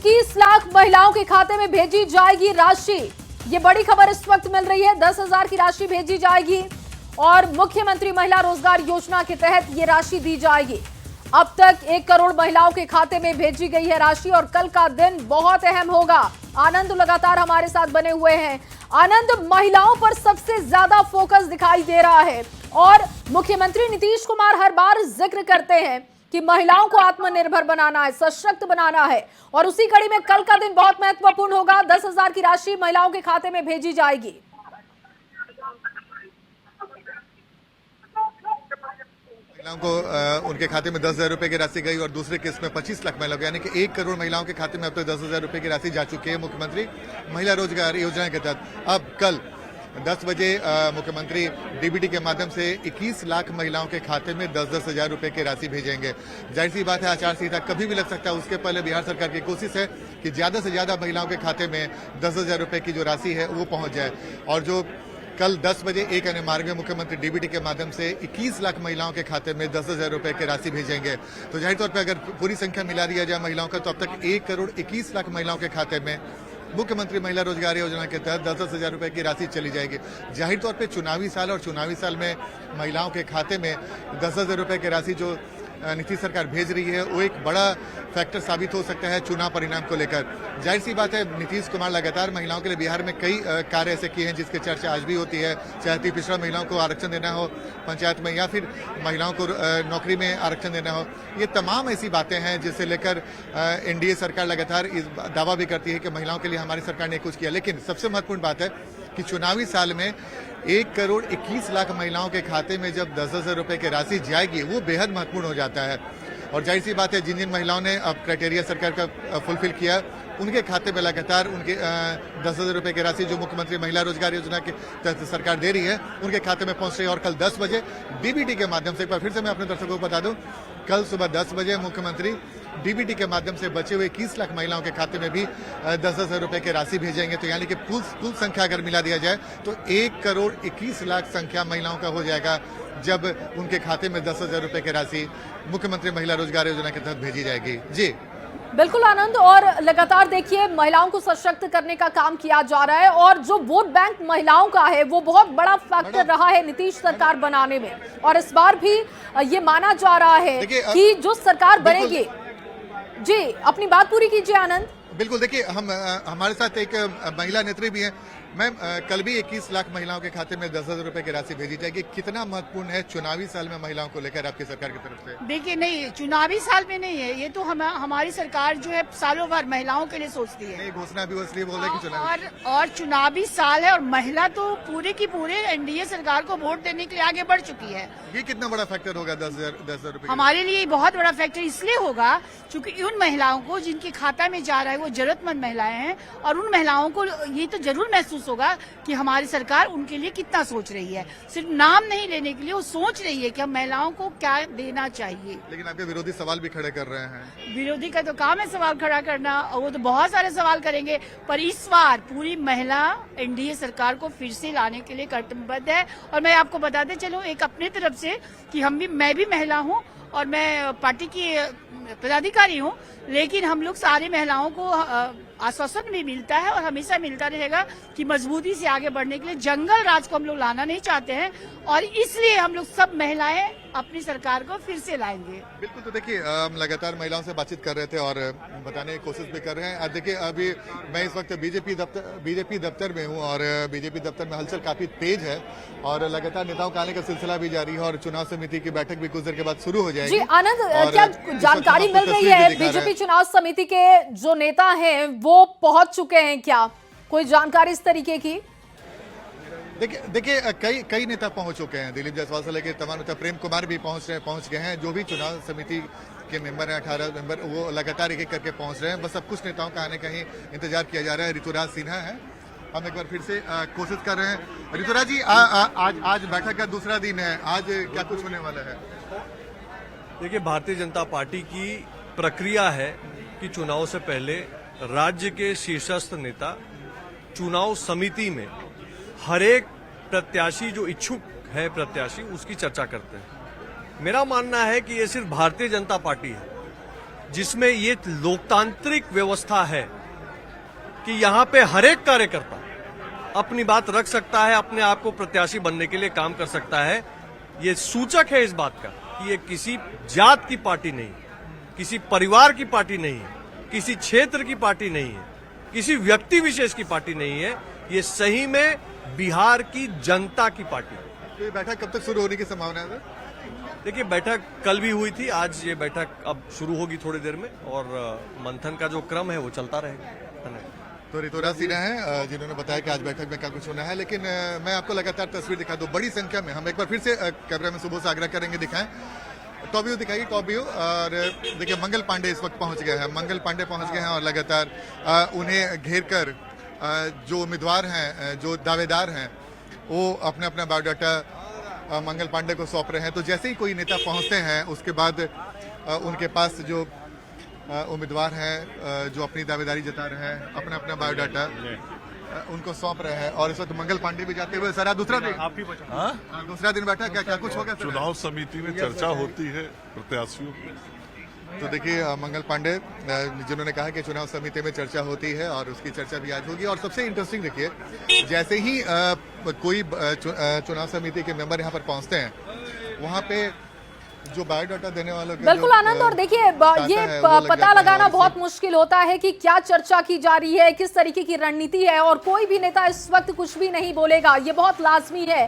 21 लाख महिलाओं के खाते में भेजी जाएगी राशि। ये बड़ी खबर इस वक्त मिल रही है। 10,000 की राशि भेजी जाएगी और मुख्यमंत्री महिला रोजगार योजना के तहत ये राशि दी जाएगी। अब तक 1 करोड़ महिलाओं के खाते में भेजी गई है राशि और कल का दिन बहुत अहम होगा। आनंद लगातार हमारे साथ बने हुए हैं। आनंद, महिलाओं पर सबसे ज्यादा फोकस दिखाई दे रहा है और मुख्यमंत्री नीतीश कुमार हर बार जिक्र करते हैं कि महिलाओं को आत्मनिर्भर बनाना है, सशक्त बनाना है और उसी कड़ी में कल का दिन बहुत महत्वपूर्ण होगा। 10,000 की राशि महिलाओं के खाते में भेजी जाएगी। महिलाओं को उनके खाते में 10,000 रुपए की राशि गई और दूसरे किस्त में 25 लाख महिलाओं को, यानी कि 1 करोड़ महिलाओं के खाते में अब तक 10,000 रुपए की राशि जा चुकी है मुख्यमंत्री महिला रोजगार योजना के तहत। अब कल 10 बजे मुख्यमंत्री डीबीटी के माध्यम से 21 लाख महिलाओं के खाते में 10-10 हजार रुपए की राशि भेजेंगे। जाहिर सी बात है, आचार संहिता कभी भी लग सकता है। उसके पहले बिहार सरकार की कोशिश है कि ज्यादा से ज्यादा महिलाओं के खाते में 10,000 रुपए की जो राशि है वो पहुंच जाए। और जो कल 10 बजे एक अन्य मार्ग में मुख्यमंत्री डीबीटी के माध्यम से 21 लाख महिलाओं के खाते में 10,000 रुपए की राशि भेजेंगे। तो जाहिर तौर पर अगर पूरी संख्या मिला दिया जाए महिलाओं का, तो अब तक 1 करोड़ 21 लाख महिलाओं के खाते में मुख्यमंत्री महिला रोजगार योजना के तहत 10-10 हजार रुपए की राशि चली जाएगी। जाहिर तौर पे चुनावी साल और चुनावी साल में महिलाओं के खाते में 10,000 रुपए की राशि जो नीतीश सरकार भेज रही है वो एक बड़ा फैक्टर साबित हो सकता है चुनाव परिणाम को लेकर। जाहिर सी बात है, नीतीश कुमार लगातार महिलाओं के लिए बिहार में कई कार्य ऐसे किए हैं जिसकी चर्चा आज भी होती है। चाहे अति पिछड़ा महिलाओं को आरक्षण देना हो पंचायत में या फिर महिलाओं को नौकरी में आरक्षण देना हो, ये तमाम ऐसी बातें हैं जिसे लेकर एनडीए सरकार लगातार इस दावा भी करती है कि महिलाओं के लिए हमारी सरकार ने कुछ किया। लेकिन सबसे महत्वपूर्ण बात है कि चुनावी साल में 1 करोड़ 21 लाख महिलाओं के खाते में जब 10,000 रुपए की राशि जाएगी वो बेहद महत्वपूर्ण हो जाता है। और जाहिर सी बात है, जिन जिन महिलाओं ने अब क्राइटेरिया सरकार का फुलफिल किया उनके खाते में लगातार उनके 10,000 रुपए की राशि जो मुख्यमंत्री महिला रोजगार योजना के तहत सरकार दे रही है उनके खाते में पहुंच रही है। और कल 10 बजे डीबीटी के माध्यम से, एक बार फिर से मैं अपने दर्शकों को बता दूं, कल सुबह 10 बजे मुख्यमंत्री डीबीटी के माध्यम से बचे हुए 21 लाख महिलाओं के खाते में भी 10,000 रुपए की राशि भेजेंगे। तो यानी कि कुल संख्या अगर मिला दिया जाए तो 1 करोड़ 21 लाख संख्या महिलाओं का हो जाएगा जब उनके खाते में 10,000 रुपए की राशि मुख्यमंत्री महिला रोजगार योजना के तहत भेजी जाएगी। जी बिल्कुल आनंद, और लगातार देखिए महिलाओं को सशक्त करने का काम किया जा रहा है और जो वोट बैंक महिलाओं का है वो बहुत बड़ा फैक्टर रहा है नीतीश सरकार बनाने में। और इस बार भी ये माना जा रहा है कि जो सरकार बनेगी। जी, अपनी बात पूरी कीजिए आनंद। बिल्कुल, देखिए हमारे साथ एक महिला नेत्री भी है। मैम, कल भी 21 लाख महिलाओं के खाते में 10,000 रुपए की राशि भेजी जाएगी। कितना महत्वपूर्ण है चुनावी साल में महिलाओं को लेकर आपकी सरकार की तरफ से? देखिए, नहीं, चुनावी साल में नहीं है ये, तो हमारी सरकार जो है सालों भर महिलाओं के लिए सोचती है। नहीं, घोषणा भी वो इसलिए बोल रहे कि चुनावी और चुनावी साल है और महिला तो पूरे की पूरे एनडीए सरकार को वोट देने के लिए आगे बढ़ चुकी है। ये कितना बड़ा फैक्टर होगा 10,000 रुपए? हमारे लिए बहुत बड़ा फैक्टर इसलिए होगा क्योंकि उन महिलाओं को जिनके खाता में जा रहा है वो जरूरतमंद महिलाएं हैं और उन महिलाओं को ये तो जरूर महसूस होगा कि हमारी सरकार उनके लिए कितना सोच रही है। सिर्फ नाम नहीं लेने के लिए वो सोच रही है कि हम महिलाओं को क्या देना चाहिए। लेकिन आपके विरोधी सवाल भी खड़े कर रहे हैं। विरोधी का तो काम है सवाल खड़ा करना, और वो तो बहुत सारे सवाल करेंगे, पर इस बार पूरी महिला एनडीए सरकार को फिर से लाने के लिए कटिबद्ध है। और मैं आपको बताते चलूं एक अपनी तरफ से कि मैं भी महिला हूं और मैं पार्टी की पदाधिकारी हूं, लेकिन हम लोग सारी महिलाओं को आश्वासन भी मिलता है और हमेशा मिलता रहेगा कि मजबूती से आगे बढ़ने के लिए जंगल राज को हम लोग लाना नहीं चाहते हैं और इसलिए हम लोग सब महिलाएं अपनी सरकार को फिर से लाएंगे। बिल्कुल, तो देखिए हम लगातार महिलाओं से बातचीत कर रहे थे और बताने की कोशिश भी कर रहे हैं। देखिए, अभी मैं इस वक्त बीजेपी दफ्तर में हूं और बीजेपी दफ्तर में हलचल काफी तेज है और लगातार नेताओं का आने का सिलसिला भी जारी है और चुनाव समिति की बैठक भी कुछ देर के बाद शुरू हो जाएगी। जी आनंद, क्या जानकारी मिल रही है बीजेपी चुनाव समिति के जो नेता हैं वो पहुंच चुके हैं, क्या कोई जानकारी इस तरीके की? देखिए कई नेता पहुंच चुके हैं। दिलीप जायसवाल से लेकर तमाम नेता, प्रेम कुमार भी पहुंच गए हैं। जो भी चुनाव समिति के मेंबर हैं 18 मेंबर, वो लगातार एक एक करके पहुंच रहे हैं। बस अब कुछ नेताओं का आने का ही इंतजार किया जा रहा है। ऋतुराज सिन्हा है, हम एक बार फिर से कोशिश कर रहे हैं। ऋतुराज जी, आज बैठक का दूसरा दिन है, आज क्या कुछ होने वाला है? देखिए, भारतीय जनता पार्टी की प्रक्रिया है कि चुनाव से पहले राज्य के शीर्षस्थ नेता चुनाव समिति में हर एक प्रत्याशी जो इच्छुक है प्रत्याशी उसकी चर्चा करते हैं। मेरा मानना है कि ये सिर्फ भारतीय जनता पार्टी है जिसमें ये लोकतांत्रिक व्यवस्था है कि यहां पे हर एक कार्यकर्ता अपनी बात रख सकता है, अपने आप को प्रत्याशी बनने के लिए काम कर सकता है। ये सूचक है इस बात का कि ये किसी जात की पार्टी नहीं, किसी परिवार की पार्टी नहीं है, किसी क्षेत्र की पार्टी नहीं है, किसी व्यक्ति विशेष की पार्टी नहीं है। ये सही में बिहार की जनता की पार्टी है। तो ये बैठक कब तक शुरू होने की संभावना है सर? देखिए, बैठक कल भी हुई थी, आज ये बैठक अब शुरू होगी थोड़ी देर में, और मंथन का जो क्रम है वो चलता रहेगा। धन्यवाद। तो ऋतुराज सिन्हा हैं जिन्होंने बताया कि आज बैठक में क्या कुछ होना है, लेकिन मैं आपको लगातार तस्वीर दिखा दूं। बड़ी संख्या में हम एक बार फिर से कैमरा में सुबह से आग्रह करेंगे दिखाएं, टॉप व्यू दिखाइए, टॉप व्यू। और देखिए मंगल पांडे इस वक्त पहुंच गए हैं, मंगल पांडे पहुंच गए हैं और लगातार उन्हें घेर कर जो उम्मीदवार हैं, जो दावेदार हैं, वो अपना अपना बायोडाटा मंगल पांडे को सौंप रहे हैं। तो जैसे ही कोई नेता पहुंचते हैं उसके बाद उनके पास जो उम्मीदवार हैं जो अपनी दावेदारी जता रहे हैं, अपना अपना बायोडाटा उनको सौंप रहे हैं। और इस वक्त मंगल पांडे भी जाते हुए। सर दूसरा दिन दूसरा दिन बैठा, क्या क्या कुछ होगा? चुनाव समिति में चर्चा होती है प्रत्याशियों की। तो देखिए मंगल पांडे जिन्होंने कहा कि चुनाव समिति में चर्चा होती है और उसकी चर्चा भी आज होगी। और सबसे इंटरेस्टिंग देखिए, जैसे ही कोई चुनाव समिति के मेंबर यहाँ पर पहुंचते हैं, वहाँ पे जो बायोडाटा देने वालों के बिल्कुल आनंद। और देखिए ये पता लगाना बहुत मुश्किल होता है कि क्या चर्चा की जा रही है, किस तरीके की रणनीति है, और कोई भी नेता इस वक्त कुछ भी नहीं बोलेगा, ये बहुत लाजमी है।